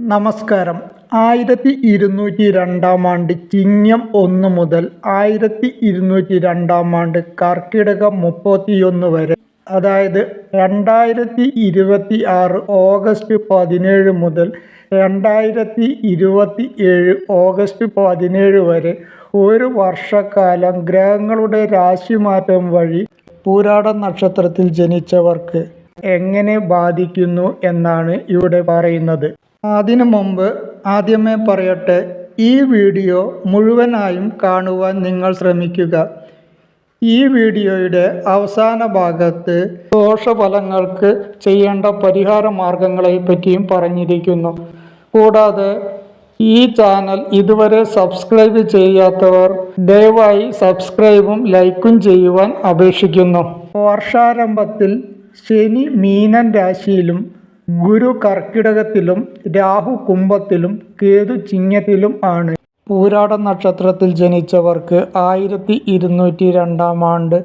നമസ്കാരം. 1202 ചിങ്ങം 1 മുതൽ 1202 കർക്കിടകം 31 വരെ, അതായത് 2026 ഓഗസ്റ്റ് 17 മുതൽ 2027 ഓഗസ്റ്റ് 17 വരെ ഒരു വർഷക്കാലം ഗ്രഹങ്ങളുടെ രാശിമാറ്റം വഴി പൂരാട നക്ഷത്രത്തിൽ ജനിച്ചവർക്ക് എങ്ങനെ ബാധിക്കുന്നു എന്നാണ് ഇവിടെ പറയുന്നത്. അതിനു മുമ്പ് ആദ്യമേ പറയട്ടെ, ഈ വീഡിയോ മുഴുവനായും കാണുവാൻ നിങ്ങൾ ശ്രമിക്കുക. ഈ വീഡിയോയുടെ അവസാന ഭാഗത്ത് ദോഷഫലങ്ങൾക്ക് ചെയ്യേണ്ട പരിഹാര മാർഗങ്ങളെ പറ്റിയും പറഞ്ഞിരിക്കുന്നു. കൂടാതെ ഈ ചാനൽ ഇതുവരെ സബ്സ്ക്രൈബ് ചെയ്യാത്തവർ ദയവായി സബ്സ്ക്രൈബും ലൈക്കും ചെയ്യുവാൻ അപേക്ഷിക്കുന്നു. വർഷാരംഭത്തിൽ ശനി മീനൻ രാശിയിലും ഗുരു കർക്കിടകത്തിലും രാഹു കുംഭത്തിലും കേതു ചിങ്ങത്തിലും ആണ്. പൂരാട നക്ഷത്രത്തിൽ ജനിച്ചവർക്ക് 1202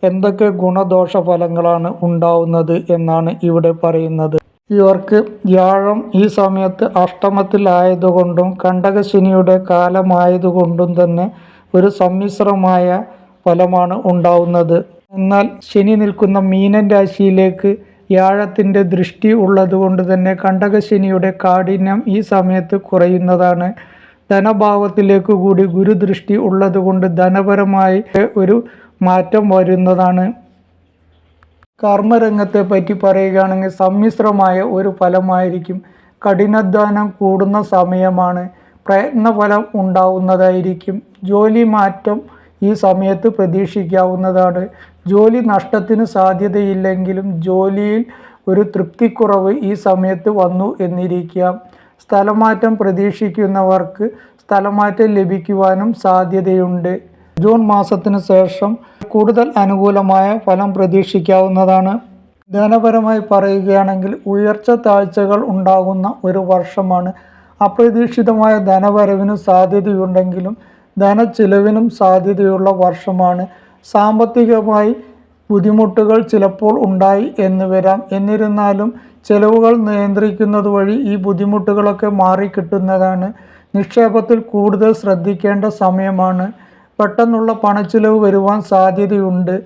എന്തൊക്കെ ഗുണദോഷ ഫലങ്ങളാണ് ഉണ്ടാവുന്നത് എന്നാണ് ഇവിടെ പറയുന്നത്. ഇവർക്ക് വ്യാഴം ഈ സമയത്ത് അഷ്ടമത്തിലായതുകൊണ്ടും കണ്ടകശനിയുടെ കാലമായതുകൊണ്ടും തന്നെ ഒരു സമ്മിശ്രമായ ഫലമാണ് ഉണ്ടാവുന്നത്. എന്നാൽ ശനി നിൽക്കുന്ന മീനൻ രാശിയിലേക്ക് വ്യാഴത്തിൻ്റെ ദൃഷ്ടി ഉള്ളതുകൊണ്ട് തന്നെ കണ്ടകശനിയുടെ കാഠിന്യം ഈ സമയത്ത് കുറയുന്നതാണ്. ധനഭാവത്തിലേക്ക് കൂടി ഗുരുദൃഷ്ടി ഉള്ളതുകൊണ്ട് ധനപരമായി ഒരു മാറ്റം വരുന്നതാണ്. കർമ്മരംഗത്തെ പറ്റി പറയുകയാണെങ്കിൽ സമ്മിശ്രമായ ഒരു ഫലമായിരിക്കും. കഠിനാധ്വാനം കൂടുന്ന സമയമാണ്. പ്രയത്നഫലം ഉണ്ടാവുന്നതായിരിക്കും. ജോലി മാറ്റം ഈ സമയത്ത് പ്രതീക്ഷിക്കാവുന്നതാണ്. ജോലി നഷ്ടത്തിന് സാധ്യതയില്ലെങ്കിലും ജോലിയിൽ ഒരു തൃപ്തിക്കുറവ് ഈ സമയത്ത് വന്നു എന്നിരിക്കാം. സ്ഥലമാറ്റം പ്രതീക്ഷിക്കുന്നവർക്ക് സ്ഥലമാറ്റം ലഭിക്കുവാനും സാധ്യതയുണ്ട്. ജൂൺ മാസത്തിന് ശേഷം കൂടുതൽ അനുകൂലമായ ഫലം പ്രതീക്ഷിക്കാവുന്നതാണ്. ധനപരമായി പറയുകയാണെങ്കിൽ ഉയർച്ച താഴ്ചകൾ ഉണ്ടാകുന്ന ഒരു വർഷമാണ്. അപ്രതീക്ഷിതമായ ധനവരവിന് സാധ്യതയുണ്ടെങ്കിലും ധനച്ചിലവിനും സാധ്യതയുള്ള വർഷമാണ്. സാമ്പത്തികമായി ബുദ്ധിമുട്ടുകൾ ചിലപ്പോൾ ഉണ്ടായി എന്ന് വരാം. എന്നിരുന്നാലും ചെലവുകൾ നിയന്ത്രിക്കുന്നത് വഴി ഈ ബുദ്ധിമുട്ടുകളൊക്കെ മാറിക്കിട്ടുന്നതാണ്. നിക്ഷേപത്തിൽ കൂടുതൽ ശ്രദ്ധിക്കേണ്ട സമയമാണ്. പെട്ടെന്നുള്ള പണച്ചിലവ് വരുവാൻ സാധ്യതയുണ്ട്.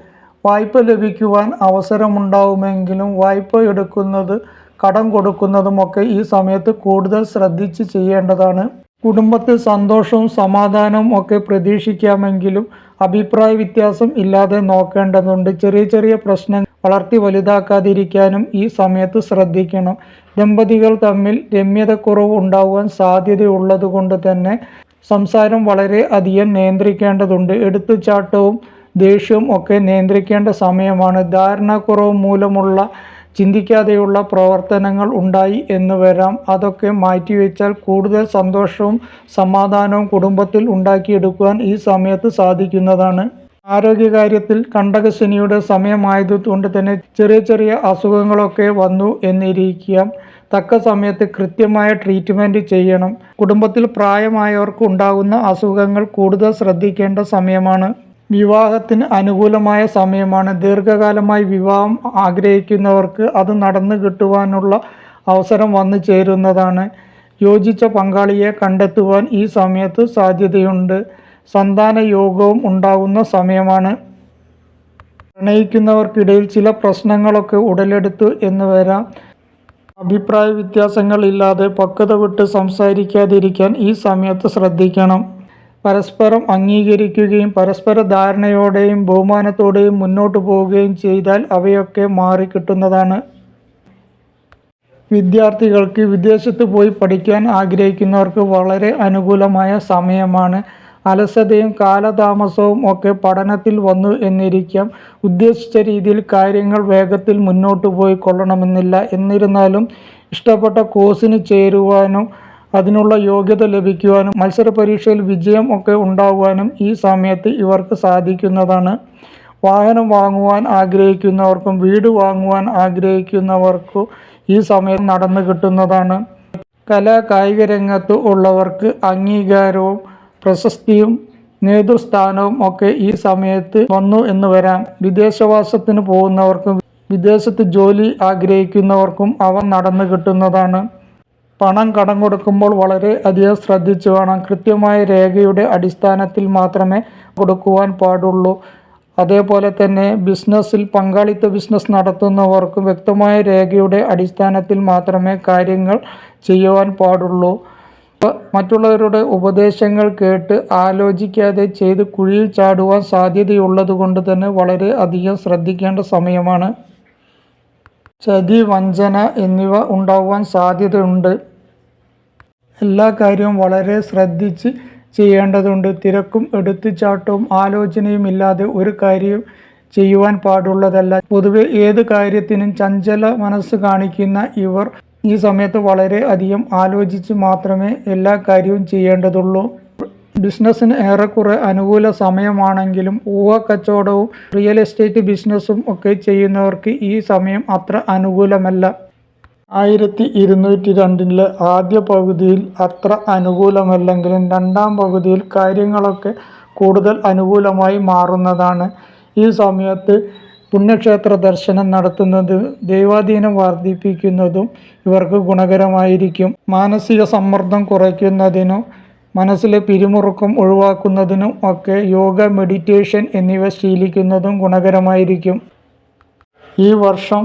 വായ്പ ലഭിക്കുവാൻ അവസരമുണ്ടാവുമെങ്കിലും വായ്പ എടുക്കുന്നത് കടം കൊടുക്കുന്നതുമൊക്കെ ഈ സമയത്ത് കൂടുതൽ ശ്രദ്ധിച്ച് ചെയ്യേണ്ടതാണ്. കുടുംബത്തിൽ സന്തോഷവും സമാധാനവും ഒക്കെ പ്രതീക്ഷിക്കാമെങ്കിലും അഭിപ്രായ വ്യത്യാസം ഇല്ലാതെ നോക്കേണ്ടതുണ്ട്. ചെറിയ ചെറിയ പ്രശ്നങ്ങൾ വളർത്തി വലുതാക്കാതിരിക്കാനും ഈ സമയത്ത് ശ്രദ്ധിക്കണം. ദമ്പതികൾ തമ്മിൽ രമ്യതക്കുറവ് ഉണ്ടാകുവാൻ സാധ്യതയുള്ളത് കൊണ്ട് തന്നെ സംസാരം വളരെ അധികം നിയന്ത്രിക്കേണ്ടതുണ്ട്. എടുത്തുചാട്ടവും ദേഷ്യവും ഒക്കെ നിയന്ത്രിക്കേണ്ട സമയമാണ്. ധാരണക്കുറവ് മൂലമുള്ള ചിന്തിക്കാതെയുള്ള പ്രവർത്തനങ്ങൾ ഉണ്ടായി എന്ന് വരാം. അതൊക്കെ മാറ്റിവെച്ചാൽ കൂടുതൽ സന്തോഷവും സമാധാനവും കുടുംബത്തിൽ ഉണ്ടാക്കിയെടുക്കുവാൻ ഈ സമയത്ത് സാധിക്കുന്നതാണ്. ആരോഗ്യകാര്യത്തിൽ കണ്ടകശനിയുടെ സമയമായതുകൊണ്ട് തന്നെ ചെറിയ ചെറിയ അസുഖങ്ങളൊക്കെ വന്നു എന്നിരിക്കാം. തക്ക സമയത്ത് കൃത്യമായ ട്രീറ്റ്മെൻറ്റ് ചെയ്യണം. കുടുംബത്തിൽ പ്രായമായവർക്ക് ഉണ്ടാകുന്ന അസുഖങ്ങൾ കൂടുതൽ ശ്രദ്ധിക്കേണ്ട സമയമാണ്. വിവാഹത്തിന് അനുകൂലമായ സമയമാണ്. ദീർഘകാലമായി വിവാഹം ആഗ്രഹിക്കുന്നവർക്ക് അത് നടന്നു കിട്ടുവാനുള്ള അവസരം വന്നു ചേരുന്നതാണ്. യോജിച്ച പങ്കാളിയെ കണ്ടെത്തുവാൻ ഈ സമയത്ത് സാധ്യതയുണ്ട്. സന്താന യോഗവും ഉണ്ടാകുന്ന സമയമാണ്. പ്രണയിക്കുന്നവർക്കിടയിൽ ചില പ്രശ്നങ്ങളൊക്കെ ഉടലെടുത്തു എന്ന് വരാം. അഭിപ്രായ വ്യത്യാസങ്ങളില്ലാതെ പക്വത വിട്ട് സംസാരിക്കാതിരിക്കാൻ ഈ സമയത്ത് ശ്രദ്ധിക്കണം. പരസ്പരം അംഗീകരിക്കുകയും പരസ്പര ധാരണയോടെയും ബഹുമാനത്തോടെയും മുന്നോട്ട് പോവുകയും ചെയ്താൽ അവയൊക്കെ മാറിക്കിട്ടുന്നതാണ്. വിദ്യാർത്ഥികൾക്ക് വിദേശത്ത് പോയി പഠിക്കാൻ ആഗ്രഹിക്കുന്നവർക്ക് വളരെ അനുകൂലമായ സമയമാണ്. അലസതയും കാലതാമസവും ഒക്കെ പഠനത്തിൽ വന്നു എന്നിരിക്കാം. ഉദ്ദേശിച്ച രീതിയിൽ കാര്യങ്ങൾ വേഗത്തിൽ മുന്നോട്ട് പോയി കൊള്ളണമെന്നില്ല. എന്നിരുന്നാലും ഇഷ്ടപ്പെട്ട കോഴ്സിന് ചേരുവാനും അതിനുള്ള യോഗ്യത ലഭിക്കുവാനും മത്സര പരീക്ഷയിൽ വിജയം ഒക്കെ ഉണ്ടാകുവാനും ഈ സമയത്ത് ഇവർക്ക് സാധിക്കുന്നതാണ്. വാഹനം വാങ്ങുവാൻ ആഗ്രഹിക്കുന്നവർക്കും വീട് വാങ്ങുവാൻ ആഗ്രഹിക്കുന്നവർക്കും ഈ സമയം നടന്നു കിട്ടുന്നതാണ്. കലാ കായിക രംഗത്ത് ഉള്ളവർക്ക് അംഗീകാരവും പ്രശസ്തിയും നേതൃസ്ഥാനവും ഒക്കെ ഈ സമയത്ത് വന്നു എന്ന് വരാം. വിദേശവാസത്തിന് പോകുന്നവർക്കും വിദേശത്ത് ജോലി ആഗ്രഹിക്കുന്നവർക്കും അവ നടന്നു കിട്ടുന്നതാണ്. പണം കടം കൊടുക്കുമ്പോൾ വളരെ അധികം ശ്രദ്ധിച്ചു വേണം. കൃത്യമായ രേഖയുടെ അടിസ്ഥാനത്തിൽ മാത്രമേ കൊടുക്കുവാൻ പാടുള്ളൂ. അതേപോലെ തന്നെ പങ്കാളിത്ത ബിസിനസ് നടത്തുന്നവർക്കും വ്യക്തമായ രേഖയുടെ അടിസ്ഥാനത്തിൽ മാത്രമേ കാര്യങ്ങൾ ചെയ്യുവാൻ പാടുള്ളൂ. മറ്റുള്ളവരുടെ ഉപദേശങ്ങൾ കേട്ട് ആലോചിക്കാതെ ചെയ്ത് കുഴിയിൽ ചാടുവാൻ സാധ്യതയുള്ളത് കൊണ്ട് തന്നെ വളരെ അധികം ശ്രദ്ധിക്കേണ്ട സമയമാണ്. ചതി, വഞ്ചന എന്നിവ ഉണ്ടാകുവാൻ സാധ്യതയുണ്ട്. എല്ലാ കാര്യവും വളരെ ശ്രദ്ധിച്ച് ചെയ്യേണ്ടതുണ്ട്. തിരക്കും എടുത്തുചാട്ടവും ആലോചനയും ഇല്ലാതെ ഒരു കാര്യവും ചെയ്യുവാൻ പാടുള്ളതല്ല. പൊതുവെ ഏത് കാര്യത്തിനും ചഞ്ചല മനസ്സ് കാണിക്കുന്ന ഇവർ ഈ സമയത്ത് വളരെ അധികം ആലോചിച്ച് മാത്രമേ എല്ലാ കാര്യവും ചെയ്യേണ്ടതുള്ളൂ. ബിസിനസ്സിന് ഏറെക്കുറെ അനുകൂല സമയമാണെങ്കിലും ഊഹക്കച്ചവടവും റിയൽ എസ്റ്റേറ്റ് ബിസിനസ്സും ഒക്കെ ചെയ്യുന്നവർക്ക് ഈ സമയം അത്ര അനുകൂലമല്ല. 1202 ആദ്യ പകുതിയിൽ അത്ര അനുകൂലമല്ലെങ്കിലും രണ്ടാം പകുതിയിൽ കാര്യങ്ങളൊക്കെ കൂടുതൽ അനുകൂലമായി മാറുന്നതാണ്. ഈ സമയത്ത് പുണ്യക്ഷേത്ര ദർശനം നടത്തുന്നതും ദൈവാധീനം വർദ്ധിപ്പിക്കുന്നതും ഇവർക്ക് ഗുണകരമായിരിക്കും. മാനസിക സമ്മർദ്ദം കുറയ്ക്കുന്നതിനും മനസ്സിലെ പിരിമുറുക്കം ഒഴിവാക്കുന്നതിനും ഒക്കെ യോഗ, മെഡിറ്റേഷൻ എന്നിവ ശീലിക്കുന്നതും ഗുണകരമായിരിക്കും. ഈ വർഷം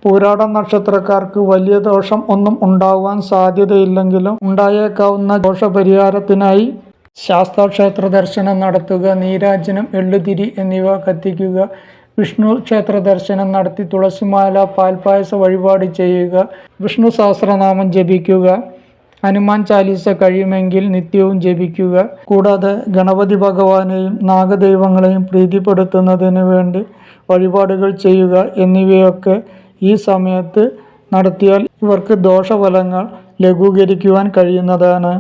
പൂരാട നക്ഷത്രക്കാർക്ക് വലിയ ദോഷം ഒന്നും ഉണ്ടാകുവാൻ സാധ്യതയില്ലെങ്കിലും ഉണ്ടായേക്കാവുന്ന ദോഷപരിഹാരത്തിനായി ശാസ്താക്ഷേത്ര ദർശനം നടത്തുക, നീരാജനം, എള്ളുതിരി എന്നിവ കത്തിക്കുക, വിഷ്ണു ക്ഷേത്ര ദർശനം നടത്തി തുളസിമാല, പാൽപ്പായസ വഴിപാട് ചെയ്യുക, വിഷ്ണു സഹസ്രനാമം ജപിക്കുക, ഹനുമാൻ ചാലീസ കഴിയുമെങ്കിൽ നിത്യവും ജപിക്കുക. കൂടാതെ ഗണപതി ഭഗവാനെയും നാഗദൈവങ്ങളെയും പ്രീതിപ്പെടുത്തുന്നതിന് വേണ്ടി വഴിപാടുകൾ ചെയ്യുക എന്നിവയൊക്കെ ഈ സമയത്ത് നടത്തിയാൽ ഇവർക്ക് ദോഷഫലങ്ങൾ ലഘൂകരിക്കുവാൻ കഴിയുന്നതാണ്.